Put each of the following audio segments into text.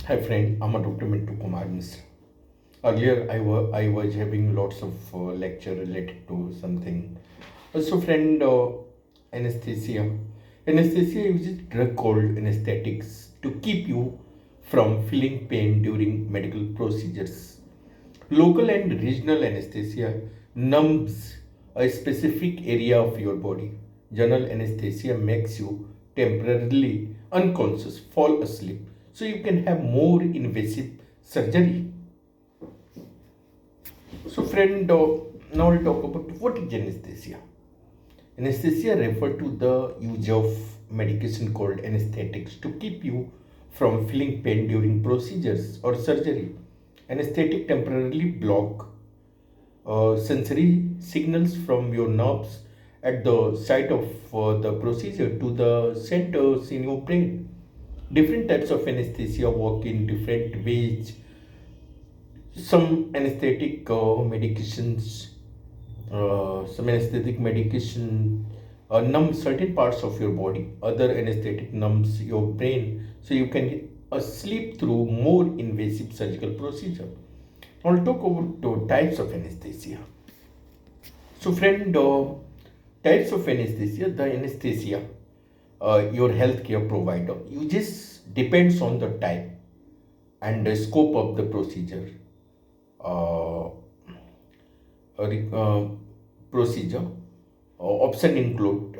Hi friend, I'm a Dr. Mintu Kumar Misra. Earlier, I was having lots of lecture related to something. Friend, anesthesia. Anesthesia uses drug called anesthetics to keep you from feeling pain during medical procedures. Local and regional anesthesia numbs a specific area of your body. General anesthesia makes you temporarily unconscious, fall asleep, so you can have more invasive surgery. Now we'll talk about what is anesthesia. Anesthesia refers to the use of medication called anesthetics to keep you from feeling pain during procedures or surgery. Anesthetic temporarily block sensory signals from your nerves at the site of the procedure to the centers in your brain. Different types of anesthesia work in different ways. Some anesthetic medications, some anesthetic medication numb certain parts of your body. Other anesthetic numbs your brain, so you can sleep through more invasive surgical procedure. I'll talk about types of anesthesia. Types of anesthesia. The anesthesia your healthcare provider uses depends on the type and the scope of the procedure. Uh, Procedure option include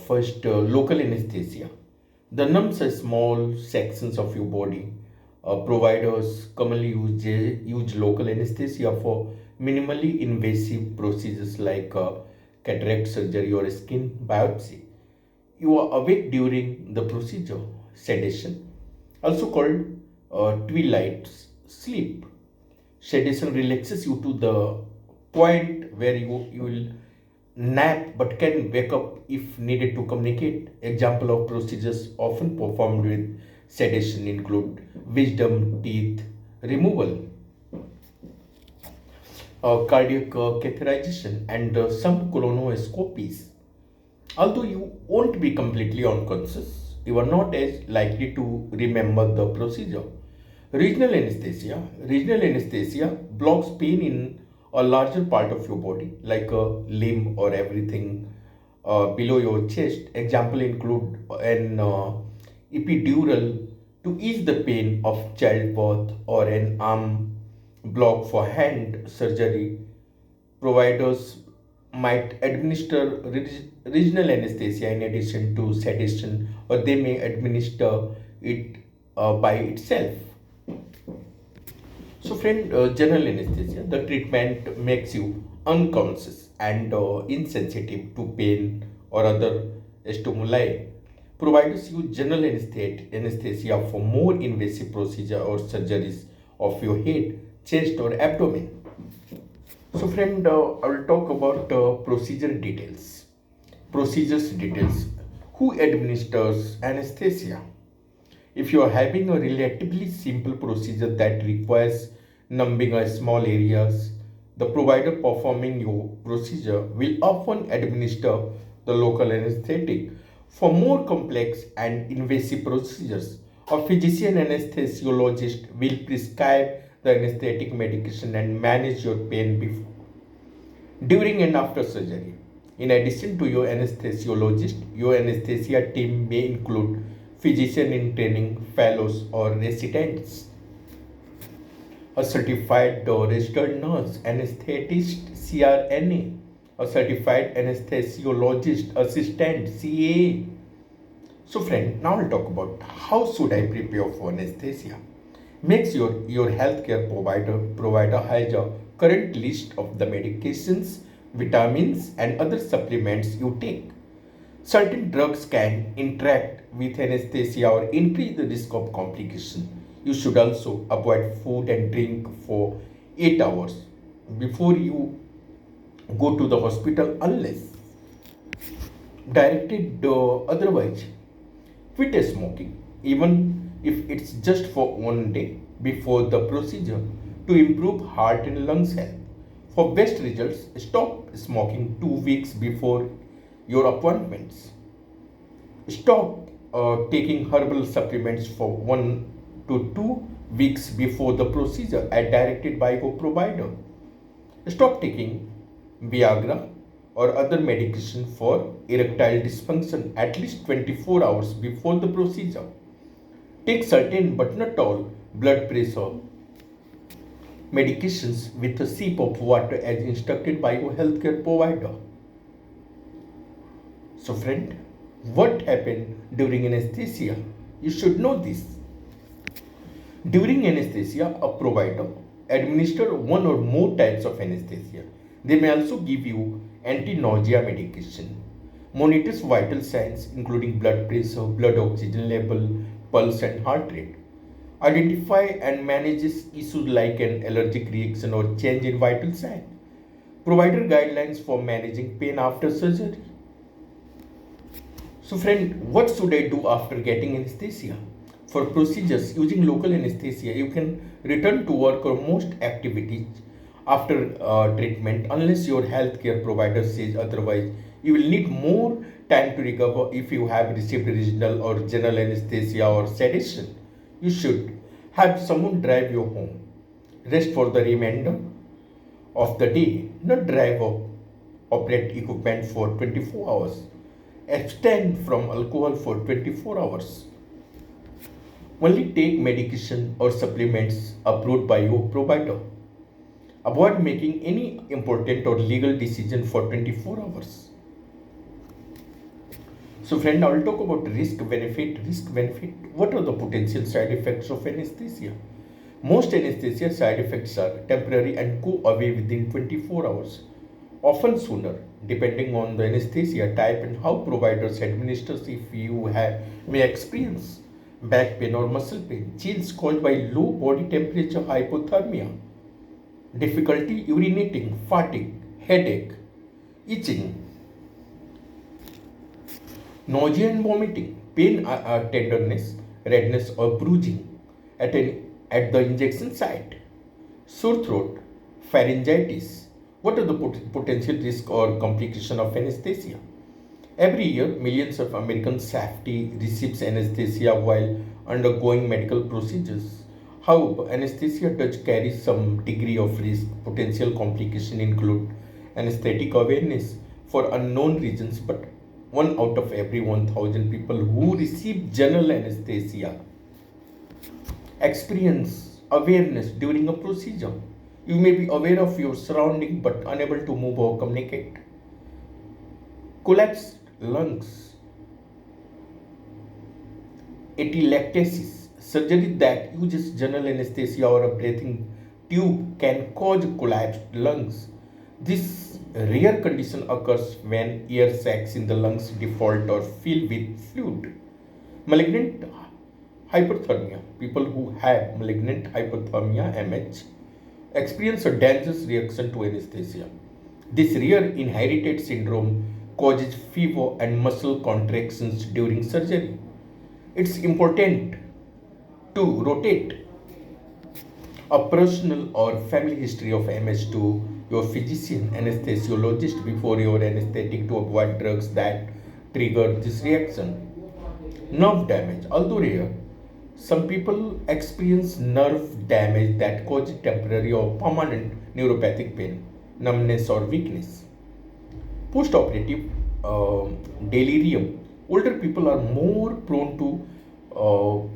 first local anesthesia. The numbs are small sections of your body. Providers commonly use local anesthesia for minimally invasive procedures like cataract surgery or skin biopsy. You are awake during the procedure. Sedation, also called twilight sleep. Sedation relaxes you to the point where you will nap but can wake up if needed to communicate. Example of procedures often performed with sedation include wisdom teeth removal, cardiac catheterization, and some colonoscopies. Although you won't be completely unconscious, you are not as likely to remember the procedure. Regional anesthesia. Regional anesthesia blocks pain in a larger part of your body, like a limb or everything below your chest. Example include an epidural to ease the pain of childbirth or an arm block for hand surgery. Providers might administer regional anesthesia in addition to sedation, or they may administer it by itself. General anesthesia, the treatment makes you unconscious and insensitive to pain or other stimuli. Providers use general anesthesia for more invasive procedure or surgeries of your head, chest, or abdomen. I will talk about procedure details. Procedures details. Who administers anesthesia? If you are having a relatively simple procedure that requires numbing a small areas, the provider performing your procedure will often administer the local anesthetic. For more complex and invasive procedures, a physician anesthesiologist will prescribe the anesthetic medication and manage your pain before, during and after surgery. In addition to your anesthesiologist, your anesthesia team may include physician in training, fellows, or residents, a certified or registered nurse, anesthetist CRNA, a certified anesthesiologist assistant CA. Now I'll talk about how should I prepare for anesthesia. Make sure your healthcare provider has a current list of the medications, vitamins, and other supplements you take. Certain drugs can interact with anesthesia or increase the risk of complication. You should also avoid food and drink for 8 hours before you go to the hospital unless directed otherwise. Quit smoking, even if it's just for one day before the procedure, to improve heart and lungs health. For best results, stop smoking 2 weeks before your appointments. Stop taking herbal supplements for 1 to 2 weeks before the procedure as directed by your provider. Stop taking Viagra or other medication for erectile dysfunction at least 24 hours before the procedure. Take certain but not all blood pressure medications with a sip of water as instructed by your healthcare provider. So, friend, what happened during anesthesia? You should know this. During anesthesia, a provider administer one or more types of anesthesia. They may also give you anti-nausea medication, monitors vital signs including blood pressure, blood oxygen level, pulse and heart rate, identify and manages issues like an allergic reaction or change in vital sign, provider guidelines for managing pain after surgery. So friend, what should I do after getting anesthesia? For procedures using local anesthesia, you can return to work or most activities after treatment unless your healthcare provider says otherwise. You will need more time to recover if you have received regional or general anesthesia or sedation. You should have someone drive you home. Rest for the remainder of the day, not drive or operate equipment for 24 hours. Abstain from alcohol for 24 hours. Only take medication or supplements approved by your provider. Avoid making any important or legal decision for 24 hours. So friend, I will talk about risk benefit. Risk benefit. What are the potential side effects of anesthesia? Most anesthesia side effects are temporary and go away within 24 hours, often sooner, depending on the anesthesia type and how providers administers. If you may experience back pain or muscle pain, chills caused by low body temperature, hypothermia, difficulty urinating, fatigue, headache, itching, nausea and vomiting, pain, tenderness, redness or bruising at the injection site, sore throat, pharyngitis. What are the potential risk or complication of anesthesia? Every year, millions of American safety receives anesthesia while undergoing medical procedures. However, anesthesia does carry some degree of risk. Potential complications include anesthetic awareness for unknown reasons, but 1 out of every 1,000 people who receive general anesthesia experience awareness during a procedure. You may be aware of your surrounding but unable to move or communicate. Collapsed lungs, atelectasis, surgery that uses general anesthesia or a breathing tube can cause collapsed lungs. This rare condition occurs when air sacs in the lungs default or fill with fluid. Malignant hyperthermia. People who have malignant hyperthermia (MH) experience a dangerous reaction to anesthesia. This rare inherited syndrome causes fever and muscle contractions during surgery. It's important to rotate a personal or family history of MS to your physician anesthesiologist before your anesthetic to avoid drugs that trigger this reaction. Nerve damage. Although rare, some people experience nerve damage that causes temporary or permanent neuropathic pain, numbness, or weakness. Post-operative delirium. Older people are more prone to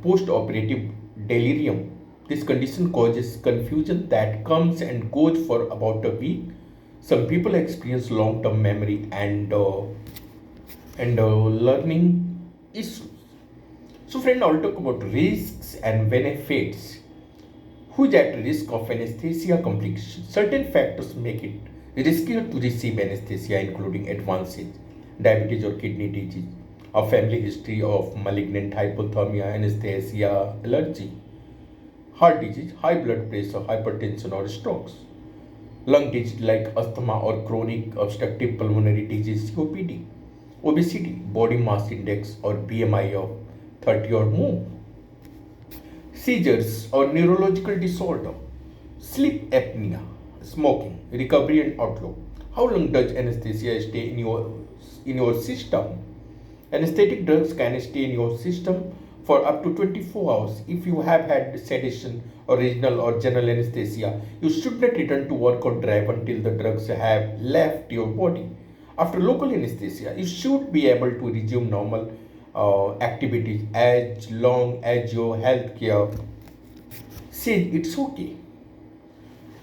post-operative delirium. This condition causes confusion that comes and goes for about a week. Some people experience long-term memory and learning issues. So, friend, I'll talk about risks and benefits. Who is at risk of anesthesia complications? Certain factors make it riskier to receive anesthesia, including advanced age, diabetes or kidney disease, a family history of malignant hypothermia, anesthesia allergy, heart disease, high blood pressure, hypertension or strokes, lung disease like asthma or chronic obstructive pulmonary disease (COPD), obesity, body mass index or BMI of 30 or more, seizures or neurological disorder, sleep apnea, smoking, recovery and outlook. How long does anesthesia stay in your system? Anesthetic drugs can stay in your system for up to 24 hours. If you have had sedation or regional or general anesthesia, you should not return to work or drive until the drugs have left your body. After local anesthesia, you should be able to resume normal activities as long as your healthcare says it's okay.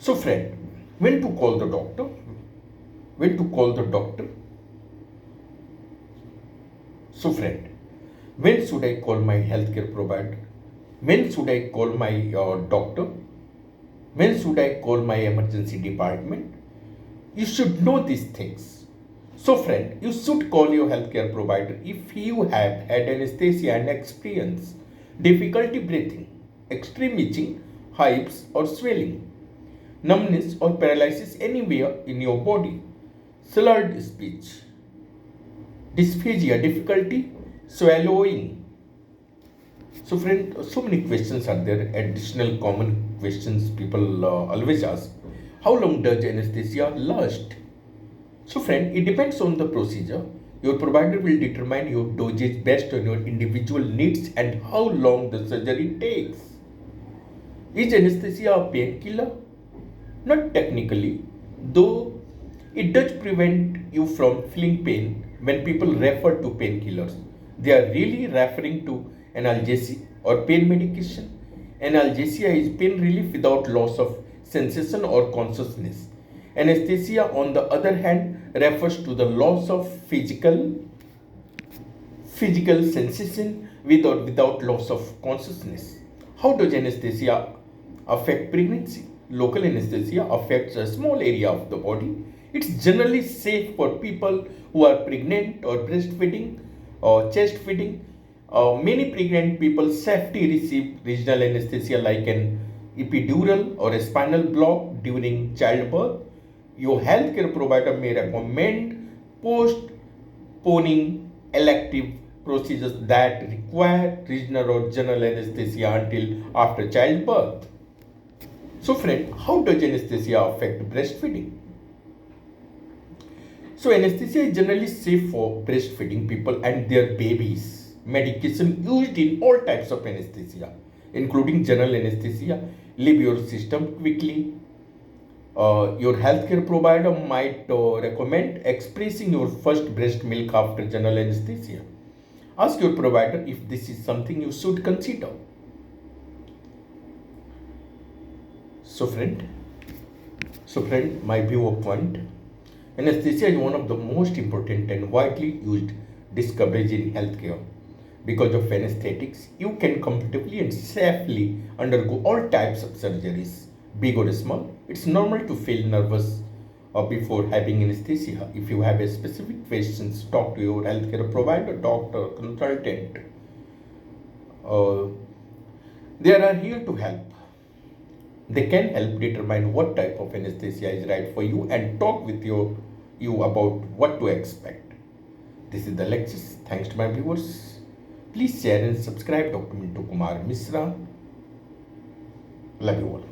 So, friend, when to call the doctor? When to call the doctor? So, friend, when should I call my healthcare provider? When should I call my doctor? When should I call my emergency department? You should know these things. So, friend, you should call your healthcare provider if you have had anesthesia and experience difficulty breathing, extreme itching, hives or swelling, numbness or paralysis anywhere in your body, slurred speech, dysphagia, difficulty swallowing. So, friend, so many questions are there. Additional common questions people always ask: how long does anesthesia last? So, friend, it depends on the procedure. Your provider will determine your dosage based on your individual needs and how long the surgery takes. Is anesthesia a painkiller? Not technically, though it does prevent you from feeling pain. When people refer to painkillers, they are really referring to analgesia or pain medication. Analgesia is pain relief without loss of sensation or consciousness. Anesthesia, on the other hand, refers to the loss of physical sensation with or without loss of consciousness. How does anesthesia affect pregnancy? Local anesthesia affects a small area of the body. It's generally safe for people who are pregnant or breastfeeding or chest feeding. Many pregnant people safely receive regional anesthesia like an epidural or a spinal block during childbirth. Your healthcare provider may recommend postponing elective procedures that require regional or general anesthesia until after childbirth. So, friend, how does anesthesia affect breastfeeding? So, anesthesia is generally safe for breastfeeding people and their babies. Medication used in all types of anesthesia, including general anesthesia, leave your system quickly. Your healthcare provider might recommend expressing your first breast milk after general anesthesia. Ask your provider if this is something you should consider. So, friend, my viewpoint: anesthesia is one of the most important and widely used discoveries in healthcare. Because of anesthetics, you can comfortably and safely undergo all types of surgeries, big or small. It's normal to feel nervous before having anesthesia. If you have a specific questions, talk to your healthcare provider, doctor, consultant. Uh, they are here to help. They can help determine what type of anesthesia is right for you and talk with you about what to expect. This is the lectures. Thanks to my viewers. Please share and subscribe. Dr. Mintu Kumar Misra. Love you all.